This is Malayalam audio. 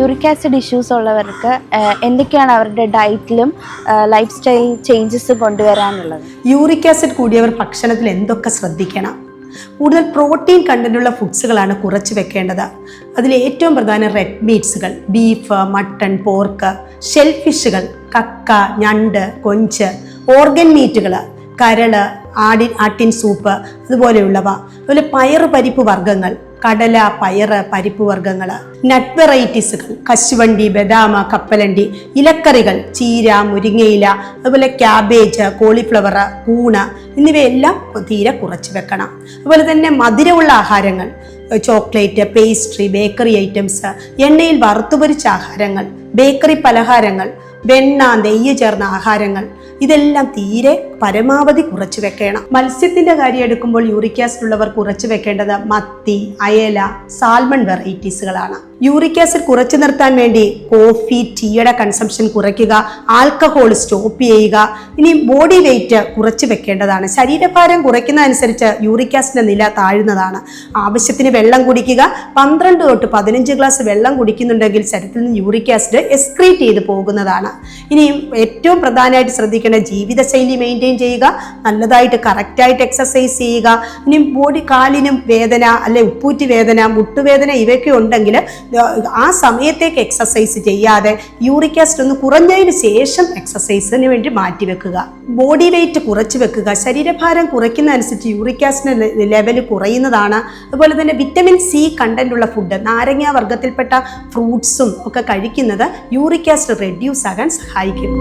യൂറിക് ആസിഡ് ഇഷ്യൂസ് ഉള്ളവർക്ക് എന്തൊക്കെയാണ് അവരുടെ ഡയറ്റിലും ലൈഫ് സ്റ്റൈൽ ചേഞ്ചസ് കൊണ്ടുവരാനുള്ളത്? യൂറിക് ആസിഡ് കൂടിയവർ ഭക്ഷണത്തിൽ എന്തൊക്കെ ശ്രദ്ധിക്കണം? കൂടുതൽ പ്രോട്ടീൻ കണ്ടന്റുള്ള ഫുഡ്സുകളാണ് കുറച്ച് വെക്കേണ്ടത്. അതിൽ ഏറ്റവും പ്രധാനം റെഡ് മീറ്റ്സുകൾ, ബീഫ്, മട്ടൺ, പോർക്ക്, ഷെൽ ഫിഷുകൾ, കക്ക, ഞണ്ട്, കൊഞ്ച്, ഓർഗൻ മീറ്റുകൾ, കരള്, ആട്ടിൻ സൂപ്പ് അതുപോലെയുള്ളവ. അതുപോലെ പയറ് പരിപ്പ് വർഗ്ഗങ്ങൾ, കടല, പയറ്, പരിപ്പ് വർഗ്ഗങ്ങൾ, നട്ട് വെറൈറ്റീസുകൾ, കശുവണ്ടി, ബദാം, കപ്പലണ്ടി, ഇലക്കറികൾ, ചീര, മുരിങ്ങയില, അതുപോലെ ക്യാബേജ്, കോളിഫ്ലവർ, കൂണ് എന്നിവയെല്ലാം തീരെ കുറച്ച് വെക്കണം. അതുപോലെ തന്നെ മധുരമുള്ള ആഹാരങ്ങൾ, ചോക്ലേറ്റ്, പേസ്ട്രി, ബേക്കറി ഐറ്റംസ്, എണ്ണയിൽ വറുത്തുപൊരിച്ച ആഹാരങ്ങൾ, ബേക്കറി പലഹാരങ്ങൾ, വെണ്ണ, നെയ്യ് ചേർന്ന ആഹാരങ്ങൾ, ഇതെല്ലാം തീരെ പരമാവധി കുറച്ച് വെക്കണം. മത്സ്യത്തിന്റെ കാര്യം എടുക്കുമ്പോൾ യൂറിക് ആസിഡ് ഉള്ളവർ കുറച്ച് വെക്കേണ്ടത് മത്തി, അയല, സാൽമൺ വെറൈറ്റീസുകളാണ്. യൂറിക് ആസിഡ് കുറച്ചു നിർത്താൻ വേണ്ടി കോഫി, ടീയുടെ കൺസംഷൻ കുറയ്ക്കുക, ആൽക്കഹോൾ സ്റ്റോപ്പ് ചെയ്യുക. ഇനി ബോഡി വെയിറ്റ് കുറച്ച് വെക്കേണ്ടതാണ്. ശരീരഭാരം കുറയ്ക്കുന്നതനുസരിച്ച് യൂറിക് ആസിഡിന്റെ നില താഴുന്നതാണ്. ആവശ്യത്തിന് വെള്ളം കുടിക്കുക. 12 തൊട്ട് 15 ഗ്ലാസ് വെള്ളം കുടിക്കുന്നുണ്ടെങ്കിൽ ശരീരത്തിൽ നിന്ന് യൂറിക് ആസിഡ് എക്സ്ക്രീറ്റ് ചെയ്ത് പോകുന്നതാണ്. ഇനി ഏറ്റവും പ്രധാനമായിട്ട് ശ്രദ്ധിക്കേണ്ട ജീവിതശൈലി മെയിൻറ്റെയിൻ ചെയ്യുക, നല്ലതായിട്ട് കറക്റ്റായിട്ട് എക്സസൈസ് ചെയ്യുക. ഇനി ബോഡി കാലിനും വേദന, അല്ലെ ഉപ്പൂറ്റി വേദന, മുട്ടുവേദന ഇവയൊക്കെ ഉണ്ടെങ്കിൽ ആ സമയത്തേക്ക് എക്സസൈസ് ചെയ്യാതെ യൂറിക് ആസിഡ് ഒന്ന് കുറഞ്ഞതിന് ശേഷം എക്സസൈസിന് വേണ്ടി മാറ്റിവെക്കുക. ബോഡി വെയിറ്റ് കുറച്ച് വെക്കുക. ശരീരഭാരം കുറയ്ക്കുന്നതനുസരിച്ച് യൂറിക് ആസിഡ് ലെവൽ കുറയുന്നതാണ്. അതുപോലെ തന്നെ വിറ്റമിൻ സി കണ്ടന്റ് ഉള്ള ഫുഡ്, നാരങ്ങ വർഗ്ഗത്തിൽപ്പെട്ട ഫ്രൂട്ട്സും ഒക്കെ കഴിക്കുന്നത് യൂറിക് ആസിഡ് റെഡ്യൂസ് ആകാൻ സഹായിക്കും.